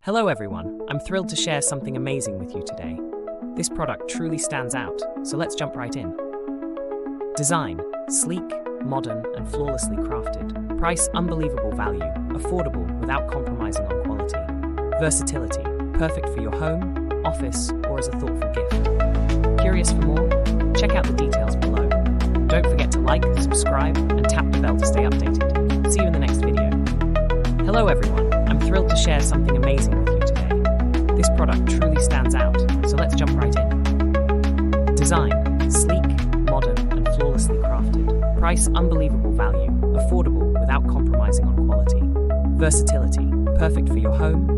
Hello everyone, I'm thrilled to share something amazing with you today. This product truly stands out, so let's jump right in. Design: sleek, modern, and flawlessly crafted. Price: unbelievable value, affordable without compromising on quality. Versatility: perfect for your home, office, or as a thoughtful gift. Curious for more? Check out the details below. Don't forget to like, subscribe, and tap the bell to stay updated. See you in the next video. Hello everyone, I'm thrilled to share something amazing with you today. This product truly stands out, so let's jump right in. Design: sleek, modern, and flawlessly crafted. Price: unbelievable value, affordable without compromising on quality. Versatility: perfect for your home,